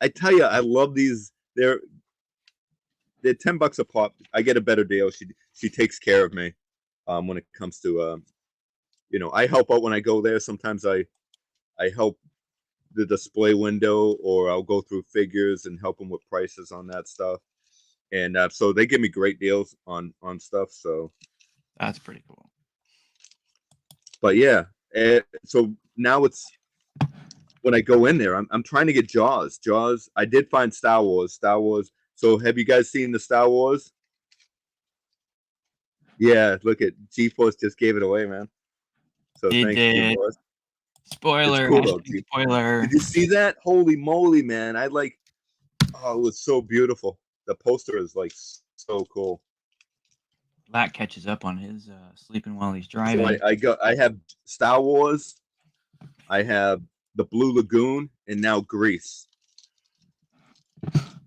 I tell you, I love these. They're $10 a pop. I get a better deal. She takes care of me when it comes to I help out when I go there. Sometimes I help the display window, or I'll go through figures and help them with prices on that stuff. And so they give me great deals on stuff. So, That's pretty cool. but yeah, so now it's when I go in there, I'm trying to get Jaws. I did find Star Wars. So have you guys seen the Star Wars? Yeah, look at G-Force just gave it away, man. So It thanks, did. G-Force. Spoiler. It's cool though. Spoiler. Did you see that? Holy moly, man! Oh, it was so beautiful. The poster is like so cool. Black catches up on his sleeping while he's So driving. I have Star Wars, I have the Blue Lagoon, and now Grease.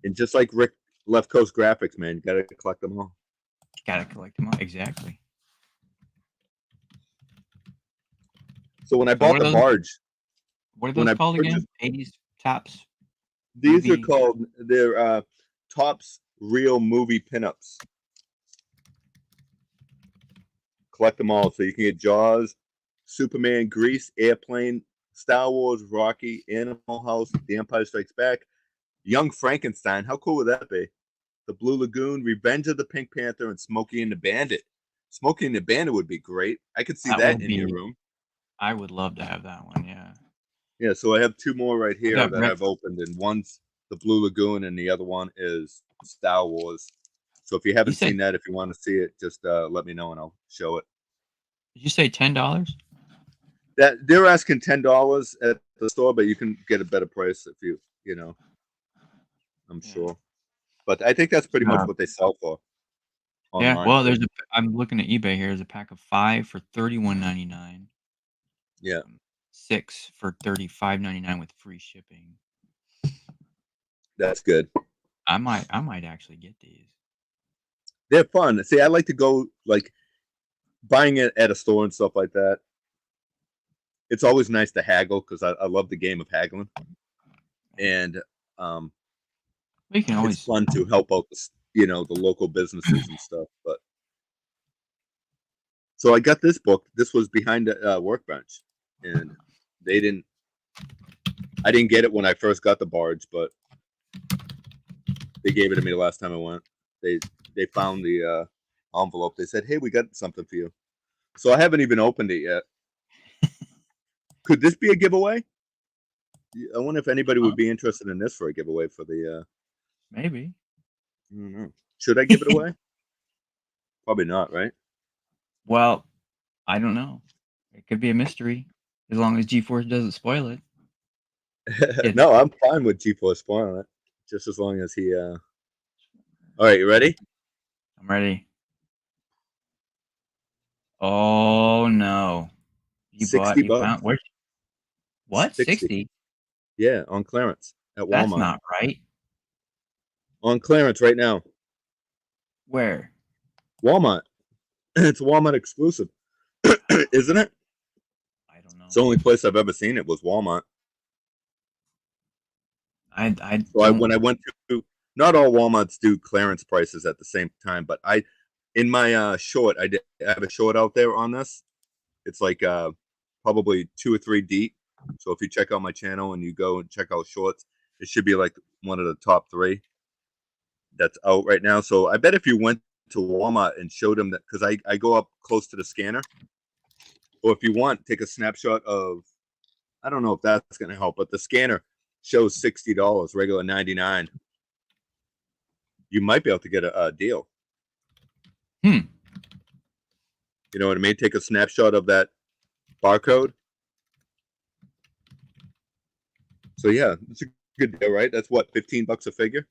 And just like Rick Left Coast Graphics, man, you gotta collect them all. Gotta collect them all. Exactly. So when I So bought what are the those- barge, What are when those I called again? purchased- 80s tops. these are Movie- called Topps Real Movie Pinups. Collect them all so you can get Jaws, Superman, Grease, Airplane, Star Wars, Rocky, Animal House, The Empire Strikes Back, Young Frankenstein. How cool would that be? The Blue Lagoon, Revenge of the Pink Panther, and Smokey and the Bandit. Smokey and the Bandit would be great. I could see that in your room. I would love to have that one. Yeah. Yeah, so I have two more right here got that I've opened, and one's the Blue Lagoon, and the other one is Star Wars. So if you haven't said- seen that, if you want to see it, just let me know and I'll show it. Did you say $10? That they're asking $10 at the store, but you can get a better price if I'm sure. But I think that's pretty much what they sell for. Yeah. Online. Well, I'm looking at eBay here. There's a pack of 5 for $31.99. Yeah. 6 for $35.99 with free shipping. That's good. I might actually get these. They're fun. See, I like to go like buying it at a store and stuff like that. It's always nice to haggle because I love the game of haggling, and We can always it's fun to help out the local businesses and stuff. But so I got this book. This was behind a workbench, and I didn't get it when I first got the barge, but they gave it to me the last time I went. They found the envelope. They said, "Hey, we got something for you." So I haven't even opened it yet. Could this be a giveaway? I wonder if anybody would be interested in this for a giveaway for the. maybe. I don't know. Should I give it away? Probably not, right? Well, I don't know. It could be a mystery as long as G-Force doesn't spoil it. No, I'm fine with G-Force spoiling it, just as long as he. All right, you ready? I'm ready. Oh no! You bought. $60. You found where? What? 60? Yeah, on clearance at Walmart. That's not right. On clearance right now. Where? Walmart. It's a Walmart exclusive, isn't it? I don't know. It's the only place I've ever seen it was Walmart. When I went to, not all Walmarts do clearance prices at the same time, but in my short, I have a short out there on this. It's like probably 2 or 3 deep. So if you check out my channel and you go and check out shorts, it should be like one of the top 3 that's out right now. So I bet if you went to Walmart and showed them that, because I go up close to the scanner, or if you want, take a snapshot of, I don't know if that's going to help, but the scanner shows $60, regular $99. You might be able to get a deal. You know what I mean? Take a snapshot of that barcode. So yeah, it's a good deal, right? That's what, $15 a figure?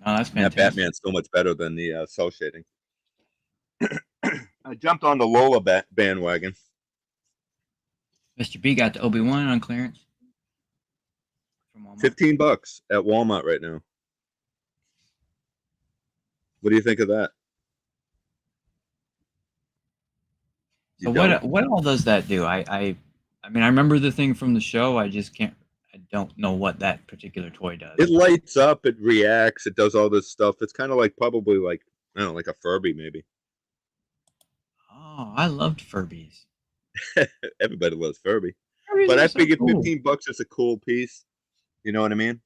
Oh, that's fantastic. That Batman's so much better than the cell shading. I jumped on the Lola bandwagon. Mr. B got the Obi-Wan on clearance. From Walmart. $15 at Walmart right now. What do you think of that? So what all does that do? I mean, I remember the thing from the show. I just can't. I don't know what that particular toy does. It lights up. It reacts. It does all this stuff. It's kind of like probably like I don't know, like a Furby maybe. Oh, I loved Furbies. Everybody loves Furby, Furbies but are I so figured cool. $15 is a cool piece. You know what I mean?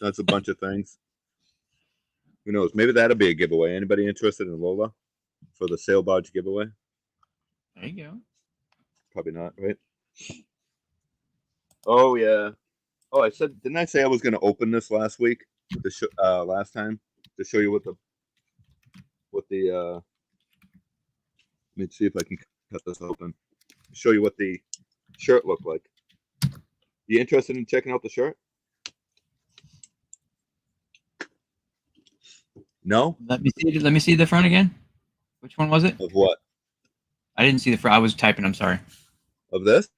That's a bunch of things. Who knows? Maybe that'll be a giveaway. Anybody interested in Lola for the sale barge giveaway? There you go. Probably not, right? Oh yeah. Oh, didn't I say I was going to open this last week? Last time to show you what the. Let me see if I can cut this open. Show you what the shirt looked like. You interested in checking out the shirt? No? Let me see the front again. Which one was it? Of what? I didn't see the front. I was typing. I'm sorry. Of this?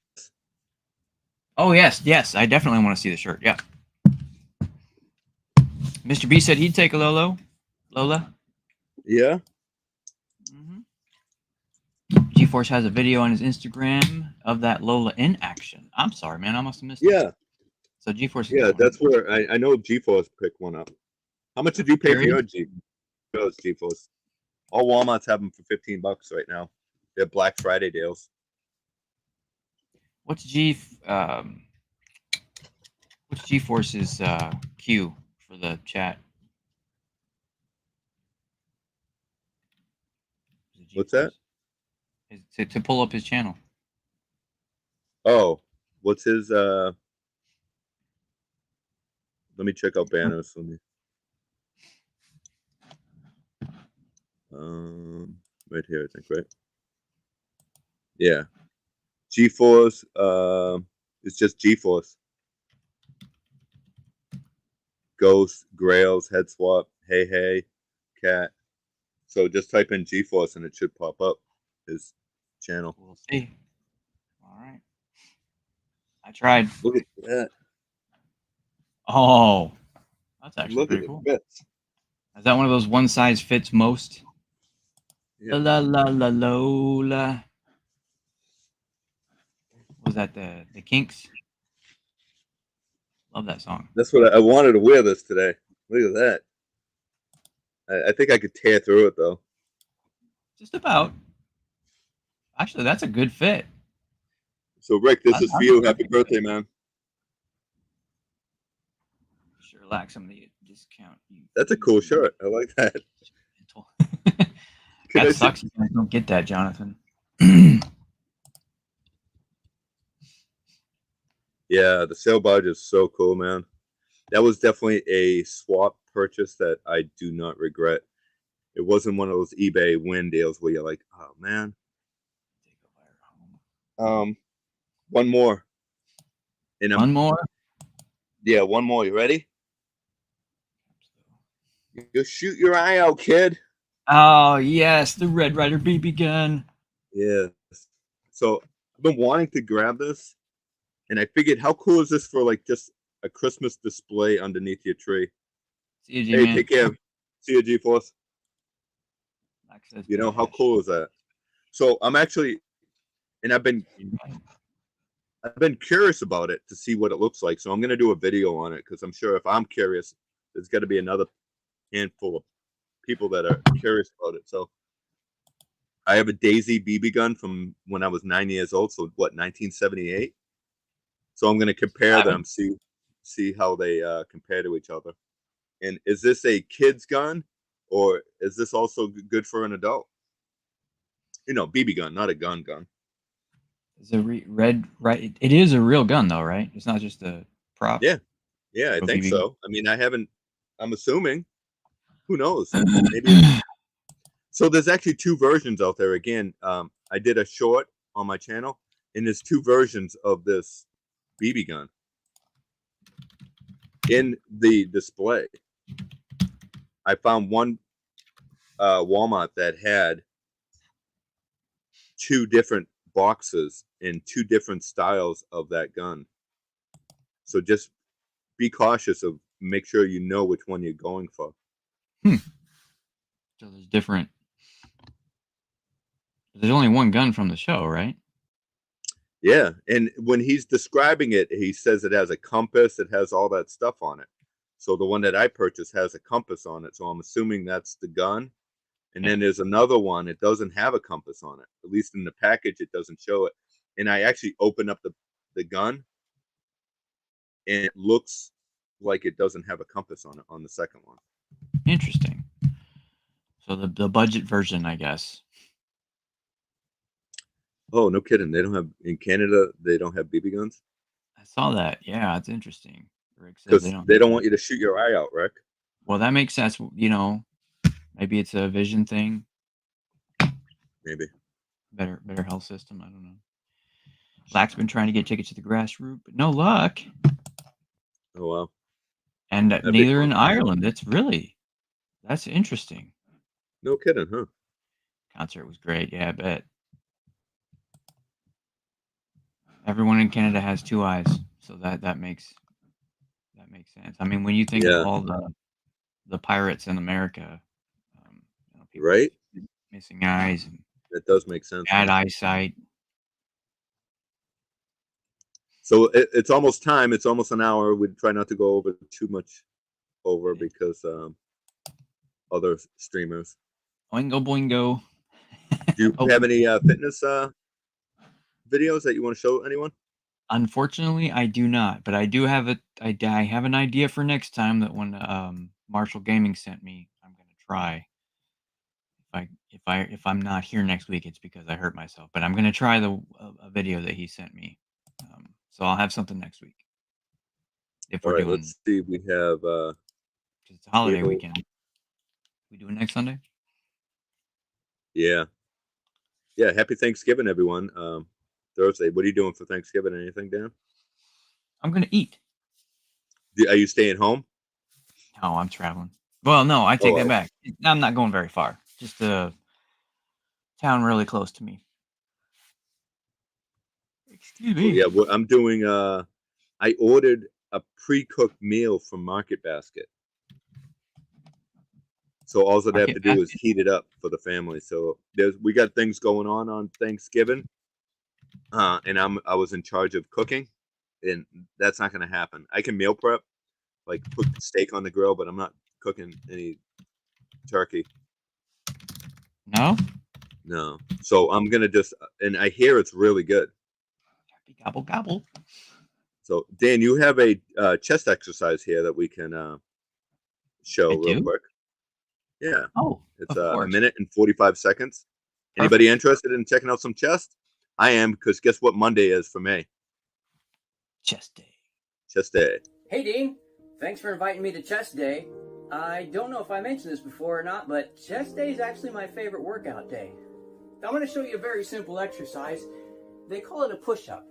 Oh yes. I definitely want to see the shirt. Yeah. Mr. B said he'd take a Lola. Yeah. GeForce has a video on his Instagram of that Lola in action. I'm sorry, man. I must have missed it. Yeah. So GeForce. Yeah, that's where I know GeForce picked one up. How much did you pay for your GeForce? All Walmarts have them for $15 right now. They're Black Friday deals. What's GeForce's Q for the chat? What's that? To pull up his channel. Oh, what's his? Let me check out banners. Let me. Right here, I think, right? Yeah. GeForce. It's just GeForce. Ghost, Grails, Head Swap, Hey, Cat. So just type in GeForce and it should pop up his channel. We'll see. All right. I tried. Look at that. Oh, that's actually Look pretty at cool. the bits. Is that one of those one size fits most? Yeah. La la la Lola. Was that the Kinks? Love that song. That's what I wanted to wear this today. Look at that. I think I could tear through it though. Just about. Actually, that's a good fit. So Rick, this is for you. Happy birthday, man. Sure, lack some of the discount. That's a cool shirt. I like that. That sucks. I don't get that, Jonathan. Yeah, the sale barge is so cool, man. That was definitely a swap purchase that I do not regret. It wasn't one of those eBay win deals where you're like, oh man. One more. One more? Yeah, one more. You ready? You shoot your eye out, kid. Oh yes, the Red Ryder BB gun. Yeah. So I've been wanting to grab this, and I figured, how cool is this for like just a Christmas display underneath your tree? See you, Hey, G-Man. take care. See you, GeForce. Access You know, how cash. cool is that? So I'm actually, and I've been curious about it to see what it looks like. So I'm going to do a video on it because I'm sure if I'm curious, there's got to be another handful of people that are curious about it. So I have a Daisy BB gun from when I was 9 years old. So what, 1978? So I'm going to compare them, see how they compare to each other. And is this a kid's gun, or is this also good for an adult? You know, BB gun, not a gun. It's a red, right? It is a real gun, though, right? It's not just a prop. Yeah, I think BB so. I mean, I'm assuming. Who knows? Maybe. So there's actually two versions out there. Again, I did a short on my channel, and there's two versions of this BB gun in the display. I found one Walmart that had two different boxes in two different styles of that gun. So just be cautious of, make sure you know which one you're going for. So there's different There's only one gun from the show, right? Yeah, and when he's describing it, he says it has a compass. It has all that stuff on it. So the one that I purchased has a compass on it. So I'm assuming that's the gun. And then there's another one. It doesn't have a compass on it. At least in the package, it doesn't show it. And I actually open up the gun, and it looks like it doesn't have a compass on it on the second one. Interesting. So the budget version, I guess. Oh, no kidding. They don't have in Canada. They don't have BB guns I saw that. Yeah, it's interesting. Rick says because they don't want you to shoot your eye out, Rick. Well, that makes sense. You know, maybe it's a vision thing. Maybe Better health system. I don't know. Black's been trying to get tickets to the grassroots, but no luck. Oh wow. And That'd be neither fun. in Ireland. That's interesting. No kidding, huh? Concert was great. Yeah, I bet. Everyone in Canada has two eyes, so that makes sense. I mean, when you think of all the pirates in America, people Right? missing eyes and That does make sense. bad eyesight. So it's almost time. It's almost an hour. We try not to go over too much because other streamers. Boingo boingo. Do you have any fitness videos that you want to show anyone? Unfortunately, I do not, but I do have I have an idea for next time that when Marshall Gaming sent me, I'm gonna try. If I'm not here next week, it's because I hurt myself. But I'm gonna try a video that he sent me. So I'll have something next week. If All we're right, doing, let's see. We have 'cause it's a holiday cable. weekend. We do it next Sunday. Yeah. Happy Thanksgiving, everyone. Thursday. What are you doing for Thanksgiving? Anything, Dan? I'm gonna eat. Are you staying home? No, I'm traveling. Well, no, I take that back. I'm not going very far. Just a town really close to me. Excuse me. Yeah, well, I'm doing. I ordered a pre-cooked meal from Market Basket. So all that I have to do is heat it up for the family. So we got things going on Thanksgiving, and I was in charge of cooking, and that's not going to happen. I can meal prep, like put steak on the grill, but I'm not cooking any turkey. No. So I'm gonna and I hear it's really good. Gobble gobble. So Dan, you have a chest exercise here that we can show real quick. Yeah. Oh, it's a minute and 45 seconds. Anybody interested in checking out some chest? I am, because guess what Monday is for me? Chest day. Chest day. Hey, Dean. Thanks for inviting me to chest day. I don't know if I mentioned this before or not, but chest day is actually my favorite workout day. I'm going to show you a very simple exercise. They call it a push-up.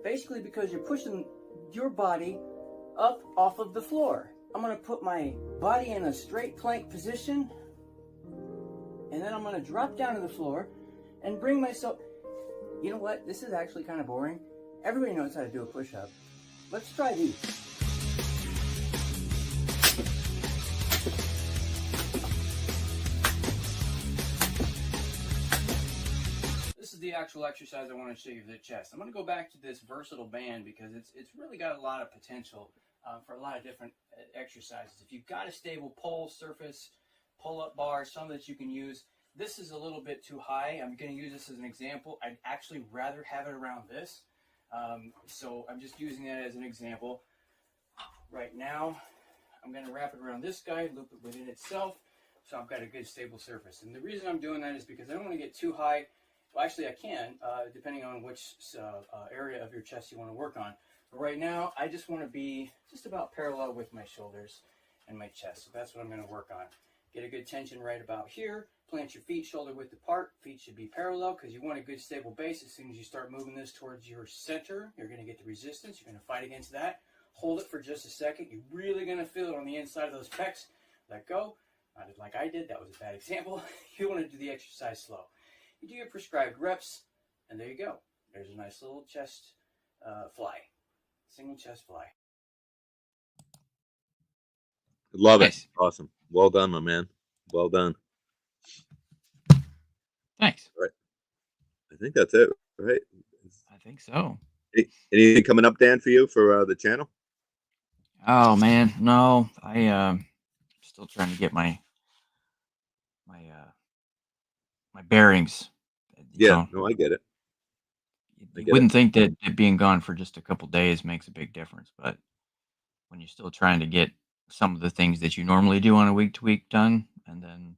Basically because you're pushing your body up off of the floor. I'm going to put my body in a straight plank position, and then I'm going to drop down to the floor and bring myself... You know what? This is actually kind of boring. Everybody knows how to do a push-up. Let's try these. This is the actual exercise I want to show you for the chest. I'm going to go back to this versatile band because it's really got a lot of potential for a lot of different exercises. If you've got a stable pole surface, pull-up bar, some that you can use, this is a little bit too high. I'm going to use this as an example. I'd actually rather have it around this. So I'm just using that as an example. Right now, I'm going to wrap it around this guy, loop it within itself, so I've got a good stable surface. And the reason I'm doing that is because I don't want to get too high. Well, actually, I can, depending on which area of your chest you want to work on. But right now, I just want to be just about parallel with my shoulders and my chest. So that's what I'm going to work on. Get a good tension right about here. Plant your feet shoulder width apart. Feet should be parallel because you want a good stable base. As soon as you start moving this towards your center, you're going to get the resistance. You're going to fight against that. Hold it for just a second. You're really going to feel it on the inside of those pecs. Let go. Not like I did. That was a bad example. You want to do the exercise slow. You do your prescribed reps, and there you go. There's a nice little chest fly. Single chest fly. Love it. Awesome. Well done, my man. Well done. Thanks. All right. I think that's it, right? I think so. Anything coming up, Dan, for you for the channel? Oh man, no, still trying to get my my bearings. You Yeah, know, no, I get it. you wouldn't think that it being gone for just a couple days makes a big difference, but when you're still trying to get some of the things that you normally do on a week to week done, and then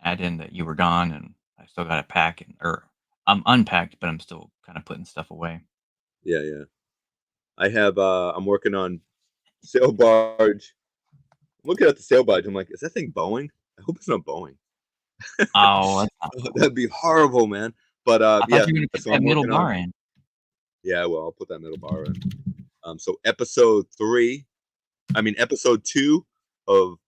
add in that you were gone, and I still got to pack or I'm unpacked, but I'm still kind of putting stuff away. Yeah, yeah. I have. I'm working on sail barge. I'm looking at the sail barge. I'm like, is that thing Boeing? I hope it's not Boeing. Oh, that's not cool. That'd be horrible, man. But I yeah. thought you were gonna put So that I'm middle working bar on. in. Yeah, well, I'll put that middle bar in. So episode 2 of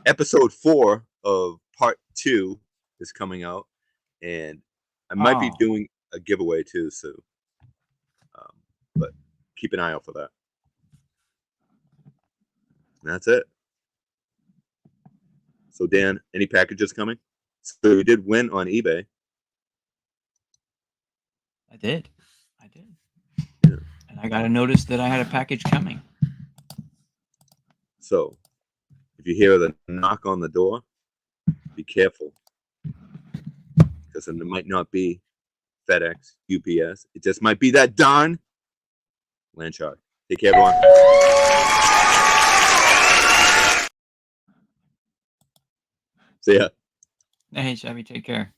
episode 4 of part 2 is coming out, and I might be Oh. doing a giveaway too. So, but keep an eye out for that. And that's it. So Dan, any packages coming? So you did win on eBay. I did. Yeah. And I got a notice that I had a package coming. So if you hear the knock on the door, be careful, because it might not be FedEx, UPS. It just might be that darn land shark. Take care, everyone. See ya. Hey, Chevy, take care.